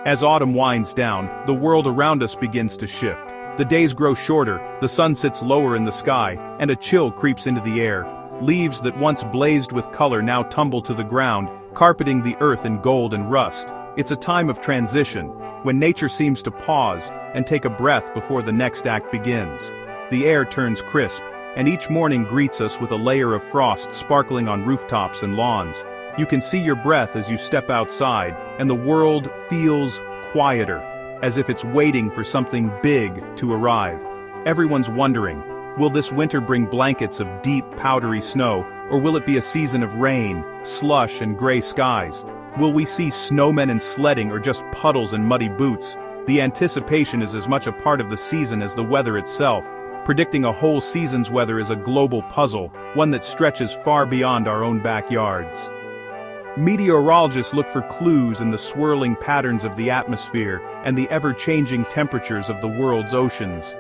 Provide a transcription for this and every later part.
As autumn winds down, the world around us begins to shift. The days grow shorter, the sun sits lower in the sky, and a chill creeps into the air. Leaves that once blazed with color now tumble to the ground, carpeting the earth in gold and rust. It's a time of transition, when nature seems to pause and take a breath before the next act begins. The air turns crisp, and each morning greets us with a layer of frost sparkling on rooftops and lawns. You can see your breath as you step outside, and the world feels quieter, as if it's waiting for something big to arrive. Everyone's wondering, will this winter bring blankets of deep, powdery snow, or will it be a season of rain, slush, and gray skies? Will we see snowmen and sledding or just puddles and muddy boots? The anticipation is as much a part of the season as the weather itself. Predicting a whole season's weather is a global puzzle, one that stretches far beyond our own backyards. Meteorologists look for clues in the swirling patterns of the atmosphere and the ever-changing temperatures of the world's oceans.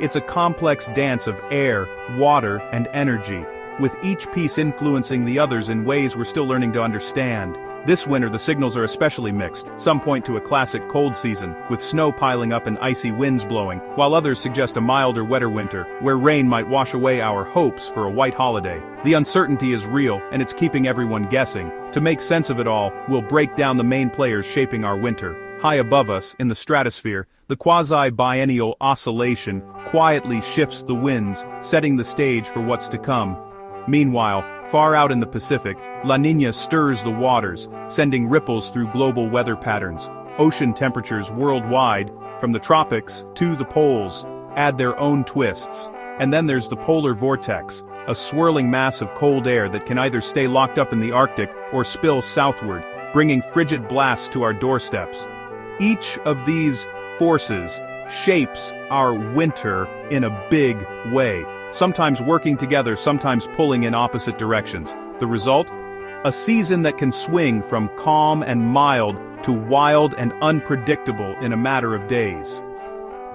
It's a complex dance of air, water, and energy, with each piece influencing the others in ways we're still learning to understand. This winter the signals are especially mixed. Some point to a classic cold season, with snow piling up and icy winds blowing, while others suggest a milder, wetter winter, where rain might wash away our hopes for a white holiday. The uncertainty is real, and it's keeping everyone guessing. To make sense of it all, we'll break down the main players shaping our winter. High above us, in the stratosphere, the quasi-biennial oscillation quietly shifts the winds, setting the stage for what's to come. Meanwhile, far out in the Pacific, La Niña stirs the waters, sending ripples through global weather patterns. Ocean temperatures worldwide, from the tropics to the poles, add their own twists. And then there's the polar vortex, a swirling mass of cold air that can either stay locked up in the Arctic or spill southward, bringing frigid blasts to our doorsteps. Each of these forces shapes our winter in a big way, sometimes working together, sometimes pulling in opposite directions. The result? A season that can swing from calm and mild to wild and unpredictable in a matter of days.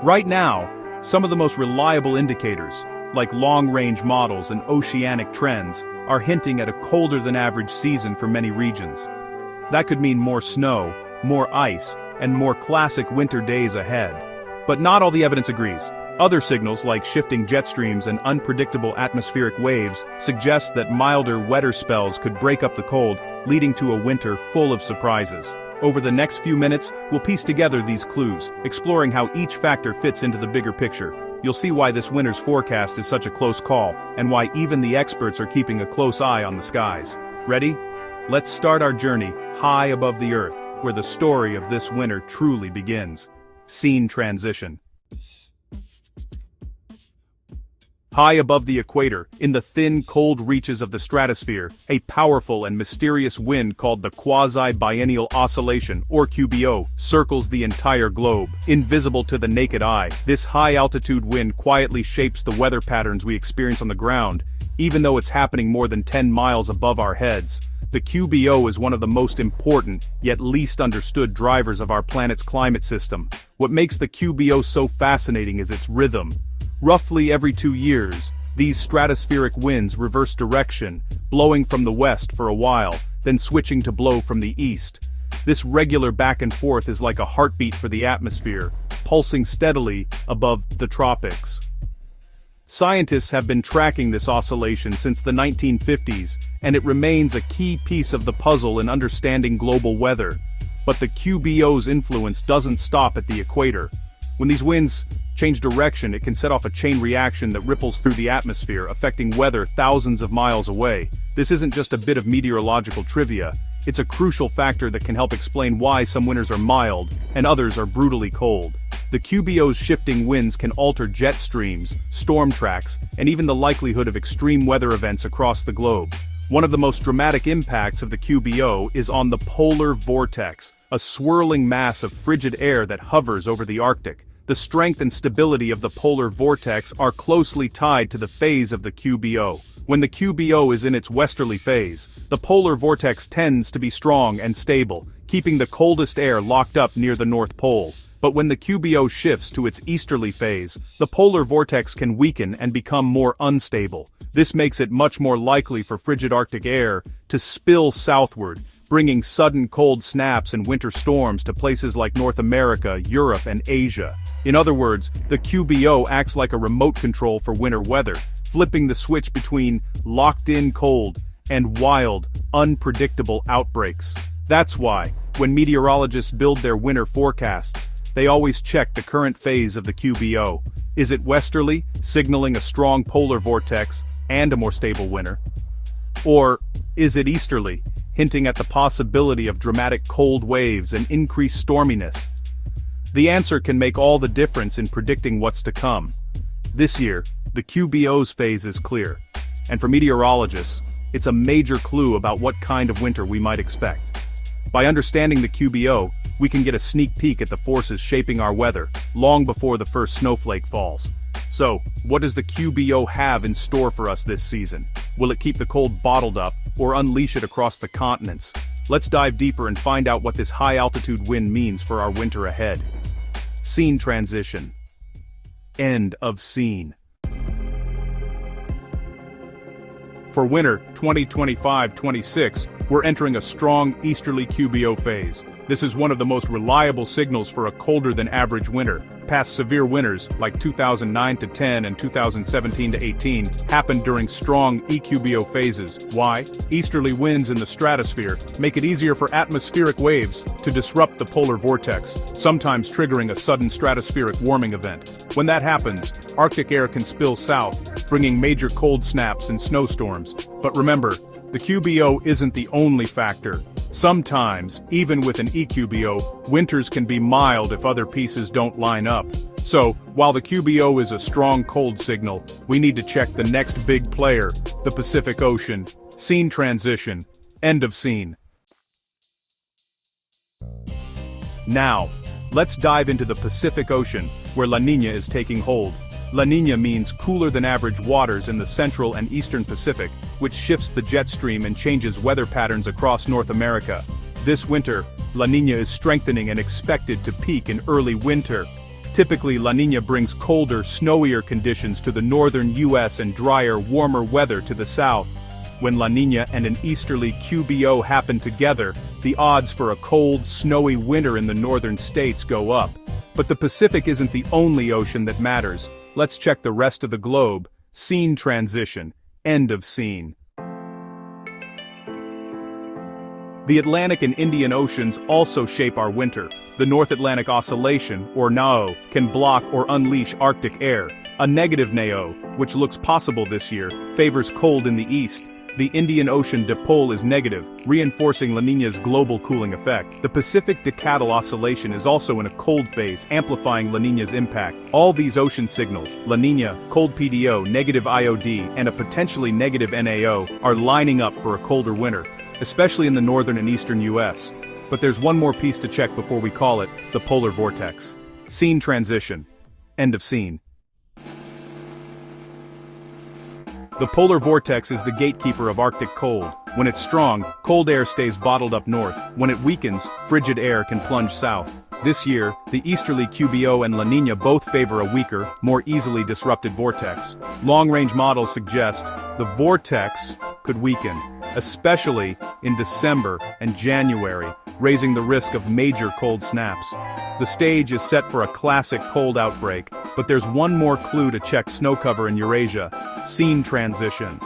Right now, some of the most reliable indicators, like long-range models and oceanic trends, are hinting at a colder-than-average season for many regions. That could mean more snow, more ice, and more classic winter days ahead. But not all the evidence agrees. Other signals like shifting jet streams and unpredictable atmospheric waves suggest that milder, wetter spells could break up the cold, leading to a winter full of surprises. Over the next few minutes, we'll piece together these clues, exploring how each factor fits into the bigger picture. You'll see why this winter's forecast is such a close call, and why even the experts are keeping a close eye on the skies. Ready? Let's start our journey high above the earth, where the story of this winter truly begins. Scene transition. High above the equator, in the thin, cold reaches of the stratosphere, a powerful and mysterious wind called the quasi-biennial oscillation, or QBO, circles the entire globe. Invisible to the naked eye, this high-altitude wind quietly shapes the weather patterns we experience on the ground, even though it's happening more than 10 miles above our heads. The QBO is one of the most important, yet least understood drivers of our planet's climate system. What makes the QBO so fascinating is its rhythm. Roughly every 2 years, these stratospheric winds reverse direction, blowing from the west for a while, then switching to blow from the east. This regular back and forth is like a heartbeat for the atmosphere, pulsing steadily above the tropics. Scientists have been tracking this oscillation since the 1950s, and it remains a key piece of the puzzle in understanding global weather. But the QBO's influence doesn't stop at the equator. When these winds change direction, it can set off a chain reaction that ripples through the atmosphere, affecting weather thousands of miles away. This isn't just a bit of meteorological trivia, it's a crucial factor that can help explain why some winters are mild, and others are brutally cold. The QBO's shifting winds can alter jet streams, storm tracks, and even the likelihood of extreme weather events across the globe. One of the most dramatic impacts of the QBO is on the polar vortex, a swirling mass of frigid air that hovers over the Arctic. The strength and stability of the polar vortex are closely tied to the phase of the QBO. When the QBO is in its westerly phase, the polar vortex tends to be strong and stable, keeping the coldest air locked up near the North Pole. But when the QBO shifts to its easterly phase, the polar vortex can weaken and become more unstable. This makes it much more likely for frigid Arctic air to spill southward, bringing sudden cold snaps and winter storms to places like North America, Europe, and Asia. In other words, the QBO acts like a remote control for winter weather, flipping the switch between locked-in cold and wild, unpredictable outbreaks. That's why, when meteorologists build their winter forecasts, they always check the current phase of the QBO. Is it westerly, signaling a strong polar vortex and a more stable winter? Or is it easterly, hinting at the possibility of dramatic cold waves and increased storminess? The answer can make all the difference in predicting what's to come. This year, the QBO's phase is clear, and for meteorologists, it's a major clue about what kind of winter we might expect. By understanding the QBO, we can get a sneak peek at the forces shaping our weather, long before the first snowflake falls. So, what does the QBO have in store for us this season? Will it keep the cold bottled up, or unleash it across the continents? Let's dive deeper and find out what this high-altitude wind means for our winter ahead. Scene transition. End of scene. For winter 2025-26, we're entering a strong easterly QBO phase. This is one of the most reliable signals for a colder than average winter. Past severe winters, like 2009-10 and 2017-18, happened during strong EQBO phases. Why? Easterly winds in the stratosphere make it easier for atmospheric waves to disrupt the polar vortex, sometimes triggering a sudden stratospheric warming event. When that happens, Arctic air can spill south, bringing major cold snaps and snowstorms. But remember, the QBO isn't the only factor. Sometimes, even with an EQBO, winters can be mild if other pieces don't line up. So, while the QBO is a strong cold signal, we need to check the next big player, the Pacific Ocean. Scene transition. End of scene. Now, let's dive into the Pacific Ocean, where La Niña is taking hold. La Niña means cooler than average waters in the central and eastern Pacific, which shifts the jet stream and changes weather patterns across North America. This winter, La Niña is strengthening and expected to peak in early winter. Typically, La Niña brings colder, snowier conditions to the northern U.S. and drier, warmer weather to the south. When La Niña and an easterly QBO happen together, the odds for a cold, snowy winter in the northern states go up. But the Pacific isn't the only ocean that matters. Let's check the rest of the globe. Scene transition. End of scene. The Atlantic and Indian Oceans also shape our winter. The North Atlantic Oscillation, or NAO, can block or unleash Arctic air. A negative NAO, which looks possible this year, favors cold in the east. The Indian Ocean dipole is negative, reinforcing La Niña's global cooling effect. The Pacific Decadal Oscillation is also in a cold phase, amplifying La Niña's impact. All these ocean signals, La Niña, cold PDO, negative IOD, and a potentially negative NAO, are lining up for a colder winter, especially in the northern and eastern U.S. But there's one more piece to check before we call it the polar vortex. Scene transition. End of scene. The polar vortex is the gatekeeper of Arctic cold. When it's strong, cold air stays bottled up north. When it weakens, frigid air can plunge south. This year, the easterly QBO and La Niña both favor a weaker, more easily disrupted vortex. Long-range models suggest the vortex could weaken, especially in December and January, raising the risk of major cold snaps. The stage is set for a classic cold outbreak, but there's one more clue to check snow cover in Eurasia. Scene transition.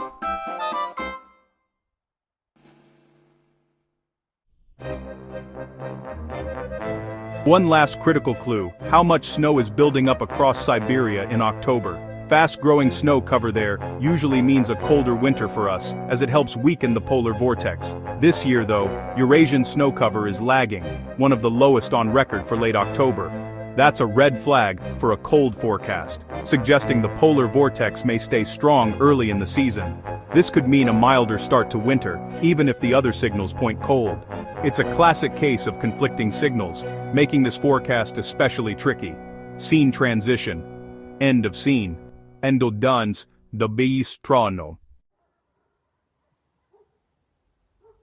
One last critical clue: how much snow is building up across Siberia in October. Fast-growing snow cover there usually means a colder winter for us, as it helps weaken the polar vortex. This year though, Eurasian snow cover is lagging, one of the lowest on record for late October. That's a red flag for a cold forecast, suggesting the polar vortex may stay strong early in the season. This could mean a milder start to winter, even if the other signals point cold. It's a classic case of conflicting signals, making this forecast especially tricky. Scene transition. End of scene. Endo dans the bistrono.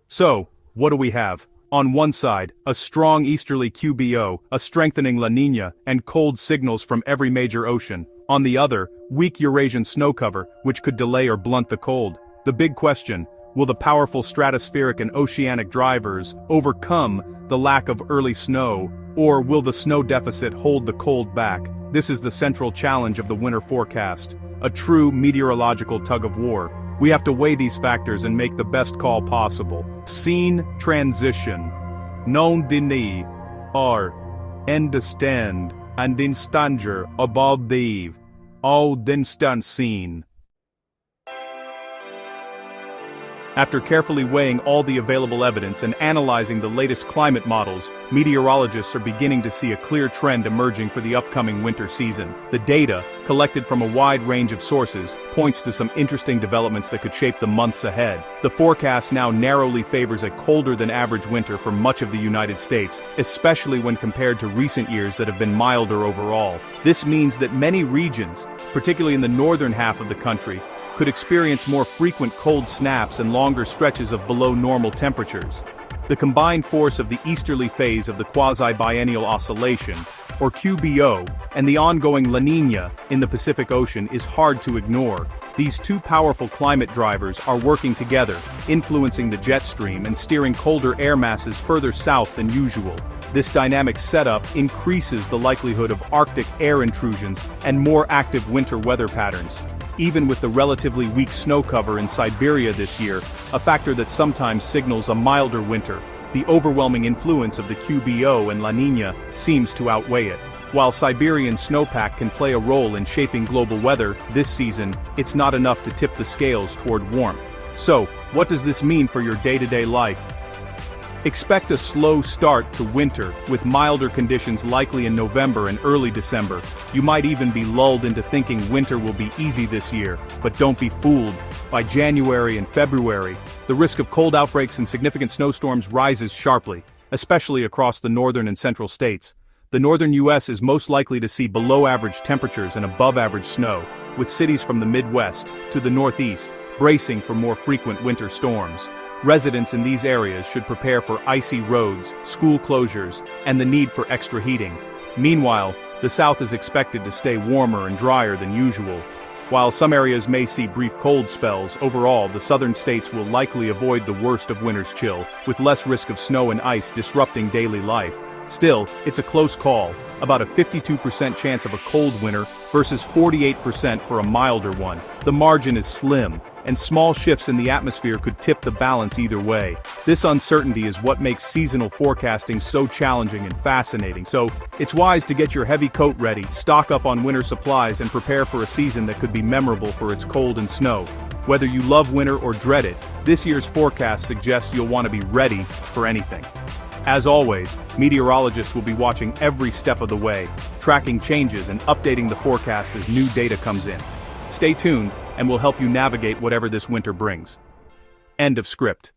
So, what do we have? On one side, a strong easterly QBO, a strengthening La Niña, and cold signals from every major ocean. On the other, weak Eurasian snow cover, which could delay or blunt the cold. The big question: will the powerful stratospheric and oceanic drivers overcome the lack of early snow, or will the snow deficit hold the cold back? This is the central challenge of the winter forecast, a true meteorological tug-of-war. We have to weigh these factors and make the best call possible. Scene transition. Non dini, or understand, and instanger above the all instant scene. After carefully weighing all the available evidence and analyzing the latest climate models, meteorologists are beginning to see a clear trend emerging for the upcoming winter season. The data, collected from a wide range of sources, points to some interesting developments that could shape the months ahead. The forecast now narrowly favors a colder-than-average winter for much of the United States, especially when compared to recent years that have been milder overall. This means that many regions, particularly in the northern half of the country, could experience more frequent cold snaps and longer stretches of below-normal temperatures. The combined force of the easterly phase of the quasi-biennial oscillation, or QBO, and the ongoing La Niña in the Pacific Ocean is hard to ignore. These two powerful climate drivers are working together, influencing the jet stream and steering colder air masses further south than usual. This dynamic setup increases the likelihood of Arctic air intrusions and more active winter weather patterns. Even with the relatively weak snow cover in Siberia this year, a factor that sometimes signals a milder winter, the overwhelming influence of the QBO and La Niña seems to outweigh it. While Siberian snowpack can play a role in shaping global weather this season, it's not enough to tip the scales toward warmth. So, what does this mean for your day-to-day life? Expect a slow start to winter, with milder conditions likely in November and early December. You might even be lulled into thinking winter will be easy this year, but don't be fooled. By January and February, the risk of cold outbreaks and significant snowstorms rises sharply, especially across the northern and central states. The northern U.S. is most likely to see below-average temperatures and above-average snow, with cities from the Midwest to the Northeast bracing for more frequent winter storms. Residents in these areas should prepare for icy roads, school closures, and the need for extra heating. Meanwhile, the South is expected to stay warmer and drier than usual. While some areas may see brief cold spells, overall the southern states will likely avoid the worst of winter's chill, with less risk of snow and ice disrupting daily life. Still, it's a close call, about a 52% chance of a cold winter versus 48% for a milder one. The margin is slim, and small shifts in the atmosphere could tip the balance either way. This uncertainty is what makes seasonal forecasting so challenging and fascinating, so it's wise to get your heavy coat ready, stock up on winter supplies, and prepare for a season that could be memorable for its cold and snow. Whether you love winter or dread it, this year's forecast suggests you'll want to be ready for anything. As always, meteorologists will be watching every step of the way, tracking changes and updating the forecast as new data comes in. Stay tuned, and we'll help you navigate whatever this winter brings. End of script.